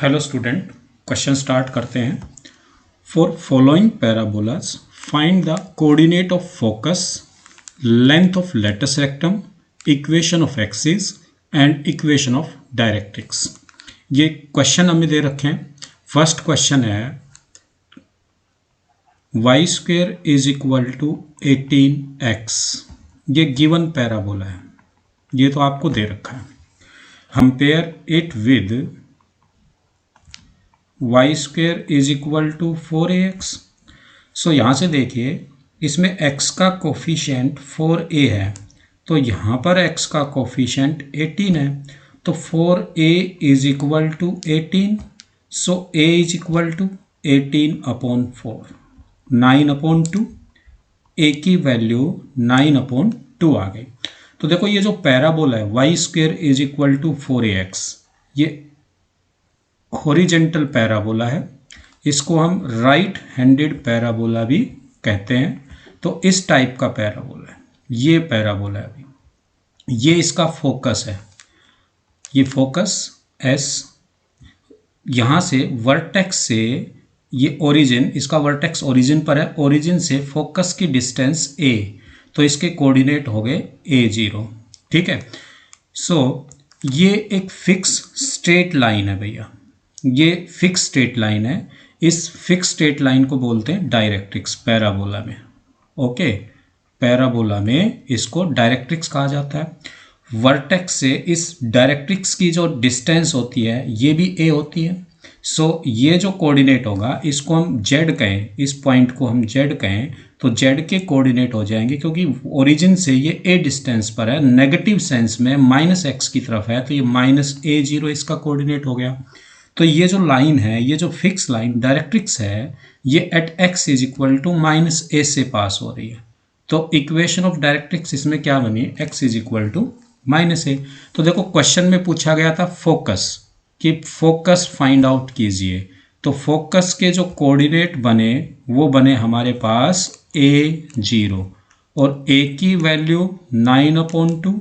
Hello student, question start करते हैं। For following parabolas find the coordinate of focus, length of latus rectum, equation of axis and equation of directrix. ये question हमें दे रखे हैं। First question है y square is equal to 18x। ये given parabola है, ये तो आपको दे रखा है। Compare it with y square is equal to 4ax। So यहाँ से देखिए, इसमें x का कोफिशिएंट 4a है, तो यहाँ पर x का कोफिशिएंट 18 है, तो 4a is equal to 18। So a is equal to 18/4, 9/2। a की वैल्यू 9/2 आ गई। तो देखो, ये जो पैराबोला है y square is equal to 4ax, ये हॉरिजेंटल पैराबोला है। इसको हम राइट हैंडेड पैराबोला भी कहते हैं। तो इस टाइप का पैराबोला है, ये पैराबोला है। अभी ये इसका फोकस है, ये फोकस S, यहाँ से वर्टेक्स से ये ओरिजिन, इसका वर्टेक्स ओरिजिन पर है, ओरिजिन से फोकस की डिस्टेंस a, तो इसके कोऑर्डिनेट हो गए a0। ठीक है। सो ये एक फिक्स स्ट्रेट लाइन है भैया, ये फिक्स स्ट्रेट लाइन है। इस फिक्स स्ट्रेट लाइन को बोलते हैं डायरेक्ट्रिक्स पैराबोला में। ओके, पैराबोला में इसको डायरेक्ट्रिक्स कहा जाता है। वर्टेक्स से इस डायरेक्ट्रिक्स की जो डिस्टेंस होती है, ये भी a होती है। सो ये जो कोऑर्डिनेट होगा, इसको हम z कहें, इस पॉइंट को हम z कहें, तो z के कोऑर्डिनेट हो जाएंगे, क्योंकि ओरिजिन से ये a डिस्टेंस पर है, नेगेटिव सेंस में -x की तरफ है, तो ये -a0 इसका कोऑर्डिनेट हो गया। तो ये जो लाइन है, ये जो फिक्स लाइन डायरेक्ट्रिक्स है, ये at x is equal to -a से पास हो रही है। तो इक्वेशन ऑफ डायरेक्ट्रिक्स इसमें क्या बनी, x is equal to -a। तो देखो, क्वेश्चन में पूछा गया था फोकस, कि फोकस फाइंड आउट कीजिए। तो फोकस के जो कोऑर्डिनेट बने, वो बने हमारे पास a0 और a की वैल्यू 9/2।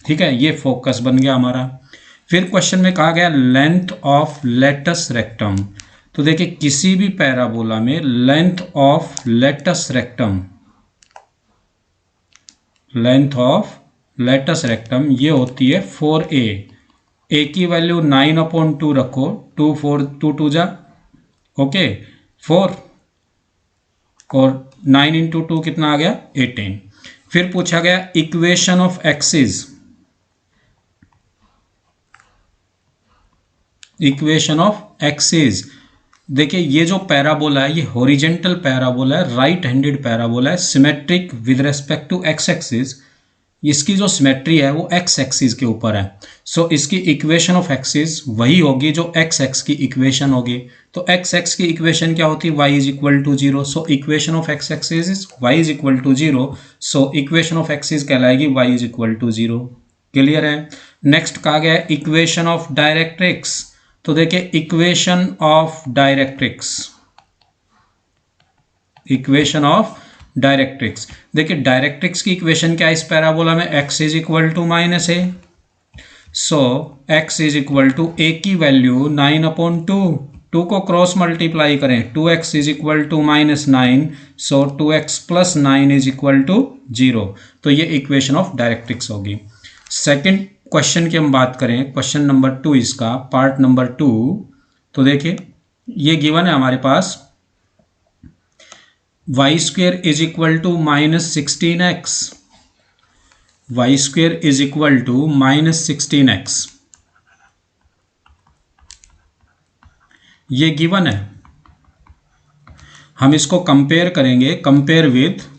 ठीक है, ये फोकस बन गया हमारा। फिर क्वेश्चन में कहा गया लेंथ ऑफ लेटस रेक्टम। तो देखिए, किसी भी पैराबोला में length of latus rectum, length of latus rectum ये होती है 4a। a की वैल्यू 9/2 रखो, 2 4 2 2 जा, ओके 4, और 9 इंटू 2 कितना आ गया, 18। फिर पूछा गया equation of axis, equation of axis. देखिए, ये जो पैराबोला है, ये हॉरिजेंटल पैराबोला है, राइट हैंडेड पैराबोला है, symmetric with respect to X axis. इसकी जो सिमेट्री है वो एक्स एक्सिस के ऊपर है। सो इसकी इक्वेशन ऑफ एक्सिस वही होगी जो एक्स एक्स की इक्वेशन होगी। तो एक्स एक्स की इक्वेशन क्या होती है, y is equal to 0। So equation of X axis is y is equal to 0। So equation of axis कहलाएगी y is equal to 0। Clear है। नेक्स्ट कहा गया इक्वेशन ऑफ डायरेक्ट्रिक्स। तो देखिए, equation of directrix, equation of directrix. देखिए, directrix की equation क्या है इस पैराबोला में, x is equal to -a। So x is equal to a की वैल्यू 9/2, 2 को क्रॉस मल्टीप्लाई करें, 2x is equal to -9। So 2x + 9 is equal to 0। तो ये इक्वेशन ऑफ डायरेक्ट्रिक्स होगी। सेकेंड क्वेश्चन की हम बात करें, क्वेश्चन नंबर 2 इसका, पार्ट नंबर 2। तो देखिए, ये गिवन है हमारे पास y square is equal to -16x, y square is equal to -16x, ये गिवन है। हम इसको कंपेयर करेंगे, compare with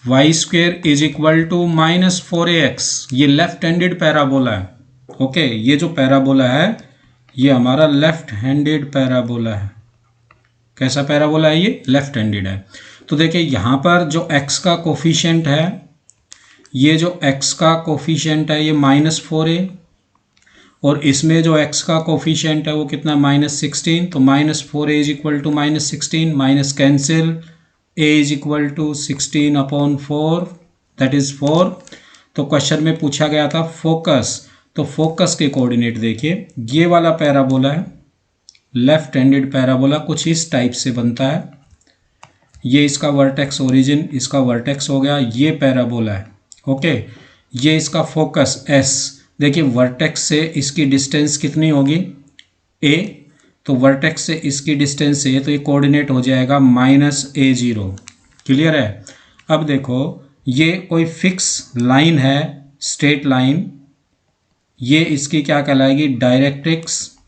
y square is equal to -4ax। ये लेफ्ट हैंडेड पैराबोला है। ओके, ये जो पैराबोला है, ये हमारा लेफ्ट हैंडेड पैराबोला है। कैसा पैराबोला है ये, लेफ्ट हैंडेड है। तो देखिए, यहाँ पर जो x का कोफिशिएंट है, ये जो x का कोफिशिएंट है ये -4a, और इसमें जो x का कोफिशिएंट है वो कितना, -16। तो -4a is equal to -16, minus cancel, a is equal to 16/4, that is 4। तो क्वेश्चन में पूछा गया था फोकस, तो फोकस के कोऑर्डिनेट देखिए, ये वाला पैराबोला है, लेफ्ट हैंडेड पैराबोला कुछ इस टाइप से बनता है। ये इसका वर्टेक्स ओरिजिन, इसका वर्टेक्स हो गया, ये पैराबोला है। ओके, ये इसका फोकस एस। देखिए वर्टेक्स से इसकी डिस्टेंस कितनी होगी, ए, तो वर्टेक्स से इसकी डिस्टेंस ए, तो ये कोऑर्डिनेट हो जाएगा -a0। क्लियर है। अब देखो ये कोई फिक्स लाइन है, स्ट्रेट लाइन, ये इसकी क्या कहलाएगी, डायरेक्ट्रिक्स।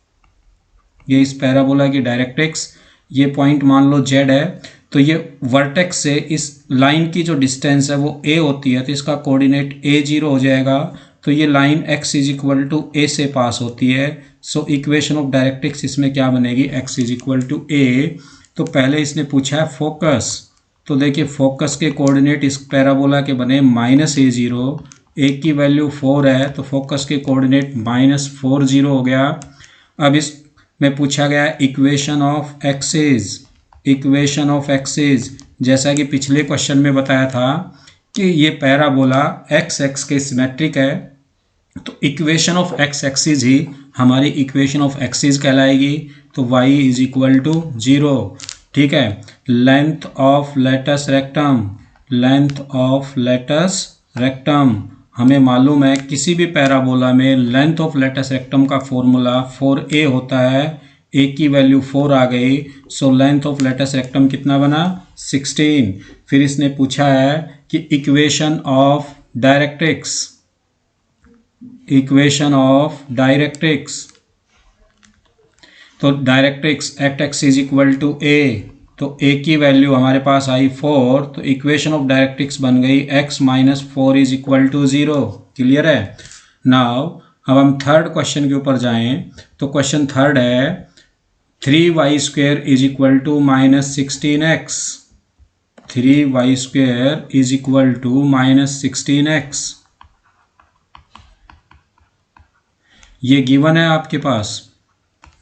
ये इस पैराबोला की डायरेक्ट्रिक्स, ये पॉइंट मान लो z है, तो ये वर्टेक्स से इस लाइन की जो डिस्टेंस है वो a होती है, तो इसका कोऑर्डिनेट a0 हो जाएगा। तो ये line x is equal to a से पास होती है। सो इक्वेशन ऑफ डायरेक्ट्रिक्स इसमें क्या बनेगी, x is equal to a। तो पहले इसने पूछा है फोकस, तो देखिए फोकस के कोऑर्डिनेट इस पैराबोला के बने -a0, a की वैल्यू 4 है, तो फोकस के कोऑर्डिनेट -40 हो गया। अब इस में पूछा गया equation of axis, equation of axis, जैसा कि पिछले क्वेश्चन में बताया था कि ये पैराबोला एक्स एक्स के सिमेट्रिक है, तो इक्वेशन ऑफ एक्स एक्सिस ही हमारी इक्वेशन ऑफ एक्सिस कहलाएगी। तो y इज इक्वल टू 0। ठीक है, length of latus rectum, length of latus rectum, हमें मालूम है किसी भी पैराबोला में लेंथ ऑफ लेटस रेक्टम का फॉर्मूला 4a होता है। a की वैल्यू 4 आ गई, so length of latus rectum कितना बना, 16। फिर इसने पूछा है कि equation of directrix, equation of directrix, तो directrix at X is equal to a, तो a की वैल्यू हमारे पास आई 4, तो इक्वेशन ऑफ डायरेक्ट्रिक्स बन गई x minus 4 is equal to 0। Clear है। नाउ अब हम थर्ड क्वेश्चन के ऊपर जाएं, तो क्वेश्चन थर्ड है 3y² is equal to -16x, 3y² is equal to -16x, ये गिवन है आपके पास।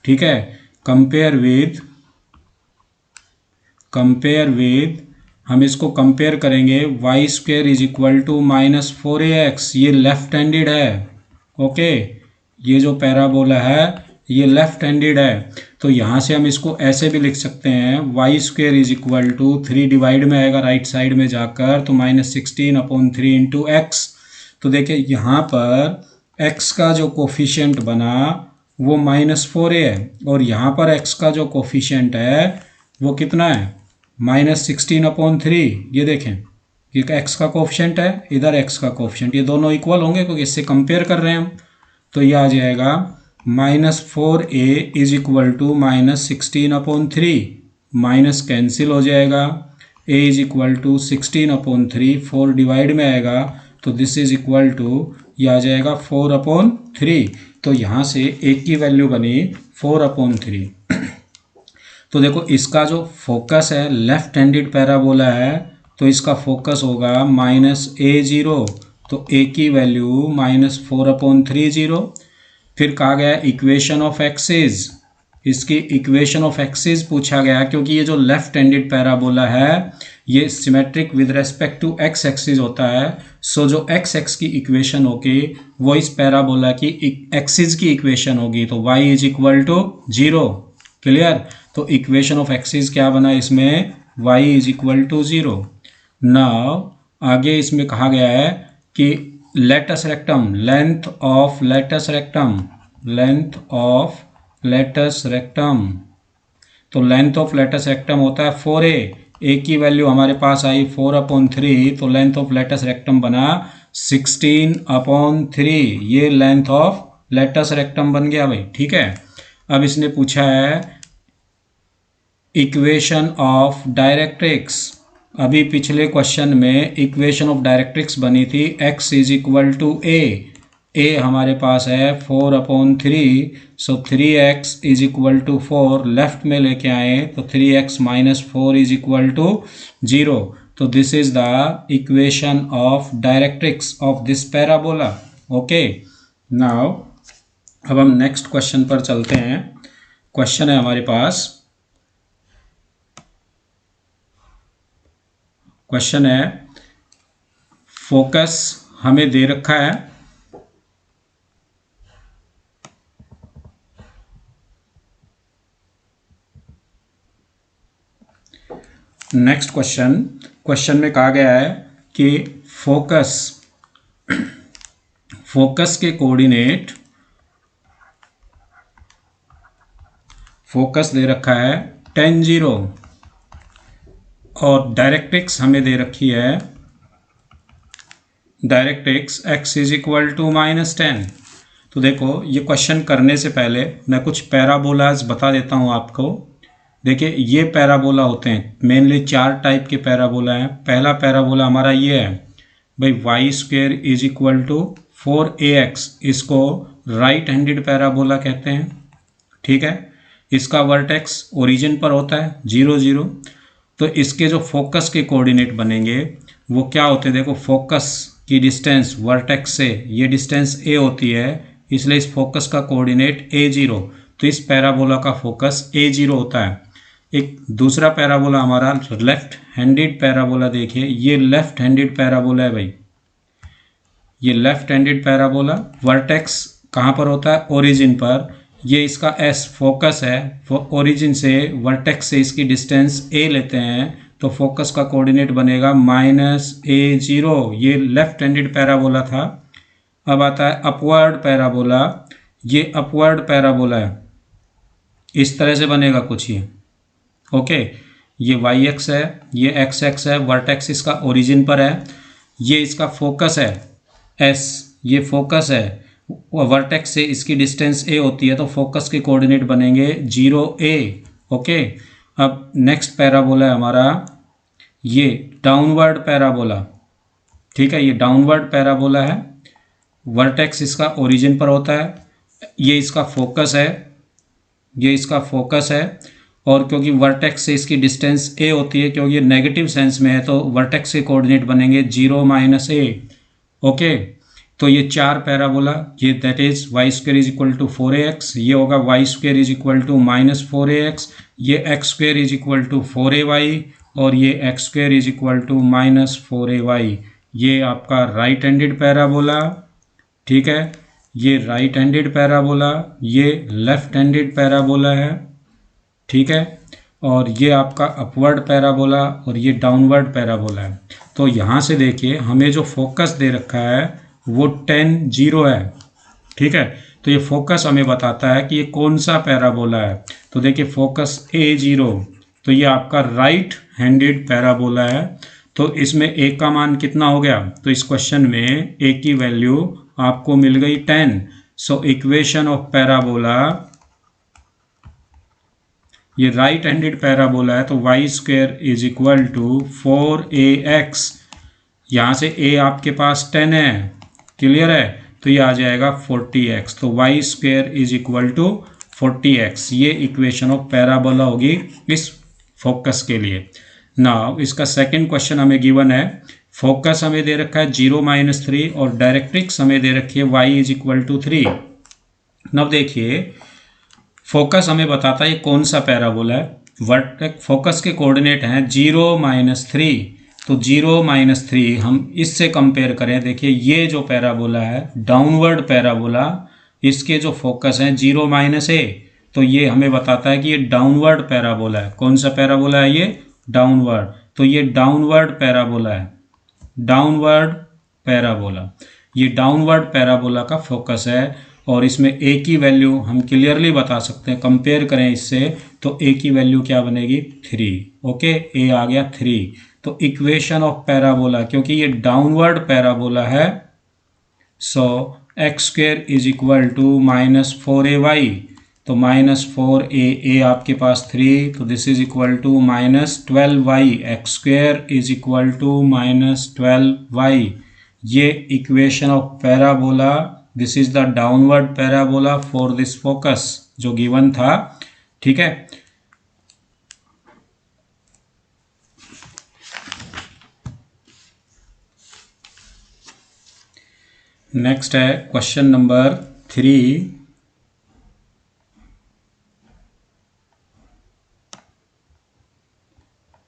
ठीक है, कंपेयर विद हम इसको कंपेयर करेंगे, y² is equal to -4ax, ये लेफ्ट हैंडेड है। ओके, ये जो पैराबोला है ये लेफ्ट हैंडेड है, तो यहाँ से हम इसको ऐसे भी लिख सकते हैं, y² is equal to 3 divide में आएगा राइट साइड में जाकर, तो -16/3 इंटू एक्स। तो देखिए यहाँ पर x का जो कोफिशिएंट बना वो -4a है, और यहाँ पर x का जो कोफिशिएंट है वो कितना है, -16/3। ये देखें, ये x का कोफिशिएंट है, इधर x का कोफिशिएंट, ये दोनों इक्वल होंगे क्योंकि इससे कंपेयर कर रहे हैं हम। तो ये आ जाएगा -4a is equal to -16/3, minus cancel हो जाएगा, a is equal to 16/3, 4 divide में आएगा, तो दिस इज इक्वल टू, ये आ जाएगा 4/3। तो यहाँ से a की वैल्यू बनी 4/3। तो देखो इसका जो फोकस है लेफ्ट हैंडेड पैराबोला है, तो इसका फोकस होगा -a0, तो a की वैल्यू -4/30। फिर कहा गया इक्वेशन ऑफ एक्सिस, इसकी इक्वेशन ऑफ एक्सिस पूछा गया, क्योंकि ये जो लेफ्ट हैंडेड पैराबोला है ये symmetric with respect to X axis होता है। सो जो एक्स एक्स की इक्वेशन होगी वो इस पैराबोला की एक्सिस की इक्वेशन होगी, तो y is equal to 0। Clear. तो इक्वेशन ऑफ एक्सिस क्या बना इसमें, y is equal to 0। Now आगे इसमें कहा गया है कि latus rectum, length of latus rectum, length of latus rectum, तो लेंथ ऑफ लेटस रेक्टम होता है 4a, a की वैल्यू हमारे पास आई 4/3, तो लेंथ ऑफ लेटस रेक्टम बना 16/3, ये लेंथ ऑफ लेटस रेक्टम बन गया भाई। ठीक है, अब इसने पूछा है इक्वेशन ऑफ डायरेक्ट्रिक्स, अभी पिछले क्वेश्चन में इक्वेशन ऑफ डायरेक्ट्रिक्स बनी थी x is equal to a हमारे पास है 4/3, so 3x is equal to 4, left में लेके आए तो 3x minus 4 is equal to 0। तो this is the equation of directrix of this parabola. Okay, now अब हम नेक्स्ट क्वेश्चन पर चलते हैं। क्वेश्चन है हमारे पास, क्वेश्चन है फोकस हमें दे रखा है, नेक्स्ट क्वेश्चन में कहा गया है कि फोकस के कोऑर्डिनेट, फोकस दे रखा है 10 0 और डायरेक्ट्रिक्स हमें दे रखी है, directrix x is equal to -10। तो देखो ये क्वेश्चन करने से पहले मैं कुछ पैराबोलाज बता देता हूँ आपको। देखिए ये पैराबोला होते हैं, मेनली 4 टाइप के पैराबोला हैं। पहला पैराबोला हमारा ये है भाई y² is equal to 4ax, इसको राइट हैंडेड पैराबोला कहते हैं। ठीक है, इसका वर्टेक्स ओरिजिन पर होता है 0 0। तो इसके जो फोकस के कोऑर्डिनेट बनेंगे वो क्या होते हैं, देखो फोकस की डिस्टेंस वर्टेक्स से ये डिस्टेंस a होती है, इसलिए इस फोकस का कोऑर्डिनेट a0। तो इस पैराबोला का फोकस a0 होता है। एक दूसरा पैराबोला हमारा लेफ्ट हैंडेड पैराबोला, देखिए ये लेफ्ट हैंडेड पैराबोला है भाई, ये लेफ्ट हैंडेड पैराबोला। वर्टेक्स कहाँ पर होता है, ओरिजिन पर। ये इसका s फोकस है, ओरिजिन से वर्टेक्स से इसकी डिस्टेंस a लेते हैं, तो फोकस का कोऑर्डिनेट बनेगा -a0। ये लेफ्ट हैंडेड पैराबोला था। अब आता है अपवर्ड पैराबोला। ये अपवर्ड पैराबोला है, इस तरह से बनेगा कुछ ये। ओके, ये y एक्स है, ये x एक्स है, वर्टेक्स इसका ओरिजिन पर है। ये इसका फोकस है s, ये फोकस है, वर्टेक्स से इसकी डिस्टेंस a होती है, तो फोकस के कोऑर्डिनेट बनेंगे 0a। ओके, अब नेक्स्ट पैराबोला है हमारा ये डाउनवर्ड पैराबोला। ठीक है, ये डाउनवर्ड पैराबोला है, वर्टेक्स इसका ओरिजिन पर होता है, ये इसका फोकस है, ये इसका फोकस है, और क्योंकि वर्टेक्स से इसकी डिस्टेंस a होती है, क्योंकि ये नेगेटिव सेंस में है, तो वर्टेक्स के कोऑर्डिनेट बनेंगे 0 -a। ओके, तो ये 4 पैराबोला, ये that is y² is equal to 4ax, ये होगा y² is equal to -4ax, ये x² is equal to 4ay, और ये x² is equal to -4ay। ये आपका राइट हैंडेड पैराबोला। ठीक है, ये राइट हैंडेड पैराबोला, ये लेफ्ट हैंडेड पैराबोला है। ठीक है, और ये आपका अपवर्ड पैराबोला और ये डाउनवर्ड पैराबोला है। तो यहाँ से देखिए हमें जो फोकस दे रखा है वो 10 0 है। ठीक है, तो ये फोकस हमें बताता है कि ये कौन सा पैराबोला है। तो देखिए फोकस a0, तो ये आपका राइट हैंडेड पैराबोला है। तो इसमें a का मान कितना हो गया, तो इस क्वेश्चन में a की वैल्यू आपको मिल गई 10। सो इक्वेशन ऑफ पैराबोला, ये राइट हैंडेड पैराबोला है, तो y² is equal to 4ax। यहाँ से a आपके पास 10 है, क्लियर है, तो ये आ जाएगा 40x। तो y² is equal to 40x, ये इक्वेशन ऑफ पैराबोला होगी इस फोकस के लिए। नाउ इसका सेकंड क्वेश्चन हमें गिवन है, फोकस हमें दे रखा है 0 -3 और डायरेक्ट्रिक्स हमें दे रखी है y इज इक्वल टू 3। नब देखिए फोकस हमें बताता है ये कौन सा पैराबोला है। फोकस के कोऑर्डिनेट हैं 0 -3, तो 0 -3 हम इससे कंपेयर करें, देखिए ये जो पैराबोला है डाउनवर्ड पैराबोला, इसके जो फोकस हैं 0 -a, तो ये हमें बताता है कि ये डाउनवर्ड पैराबोला है। कौन सा पैराबोला है ये, डाउनवर्ड। तो ये डाउनवर्ड पैराबोला है, डाउनवर्ड पैराबोला, ये डाउनवर्ड पैराबोला का फोकस है। और इसमें a की वैल्यू हम क्लियरली बता सकते हैं, कंपेयर करें इससे, तो a की वैल्यू क्या बनेगी 3। ओके, a आ गया 3। तो इक्वेशन ऑफ पैराबोला, क्योंकि ये डाउनवर्ड पैराबोला है, सो x² is equal to -4ay, तो -4a आपके पास 3, तो this is equal to -12y, x² is equal to -12y। ये equation of parabola, this is the downward parabola for this focus जो given था। ठीक है, नेक्स्ट है question number 3।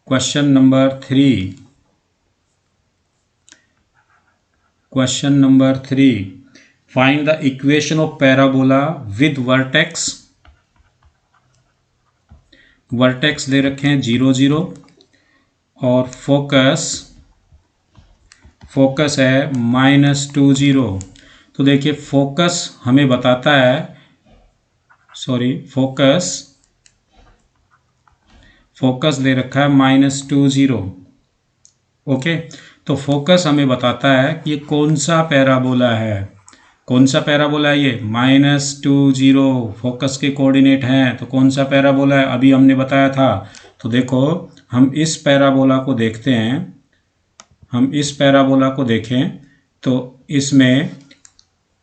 Question number 3, find the equation of parabola with vertex. Vertex दे रखे हैं 0 0, और फोकस है -20। तो देखिए फोकस हमें बताता है, फोकस दे रखा है -20। ओके, तो फोकस हमें बताता है कि ये कौन सा पैराबोला है, कौन सा पैराबोला है ये -20 फोकस के कोऑर्डिनेट हैं। तो कौन सा पैराबोला है अभी हमने बताया था। तो देखो हम इस पैराबोला को देखते हैं, हम इस पैराबोला को देखें तो इसमें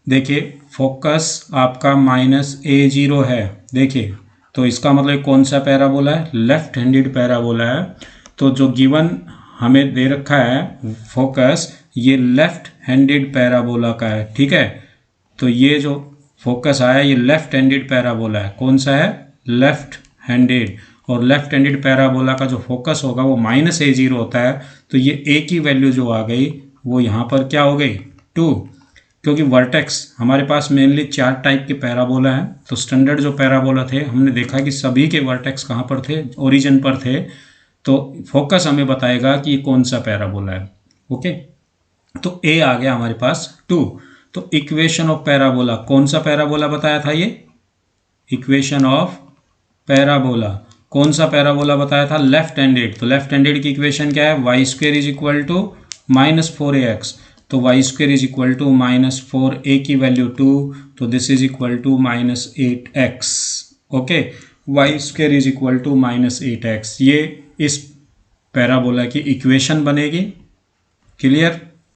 देखिए फोकस आपका -A0 है। देखिए तो इसका मतलब कौन सा पैराबोला है, लेफ्ट हैंडेड पैराबोला है। तो जो गिवन हमें दे रखा है फोकस, ये लेफ्ट हैंडेड पैराबोला का है। ठीक है, तो ये जो फोकस आया ये लेफ्ट हैंडेड पैराबोला है। कौन सा है, लेफ्ट हैंडेड। और लेफ्ट हैंडेड पैराबोला का जो फोकस होगा वो -A0 होता है। तो ये A की वैल्यू जो आ गई वो यहाँ पर क्या हो गई, 2। क्योंकि वर्टेक्स हमारे पास मेनली 4 टाइप के पैराबोला हैं। तो स्टैंडर्ड जो पैराबोला थे हमने देखा कि सभी के वर्टेक्स कहाँ पर थे, ओरिजिन पर थे। तो फोकस हमें बताएगा कि ये कौन सा पैराबोला है। ओके, तो ए आ गया हमारे पास 2। तो इक्वेशन ऑफ पैराबोला, कौन सा पैराबोला बताया था ये, इक्वेशन ऑफ पैराबोला, कौन सा पैराबोला बताया था, लेफ्ट हैंडेड। तो लेफ्ट हैंडेड की इक्वेशन क्या है, y² is equal to -4ax। तो y² is equal to -4a की वैल्यू 2, तो this is equal to -8x। Okay, y² is equal to -8x, ये इस पैराबोला की इक्वेशन बनेगी। क्लियर।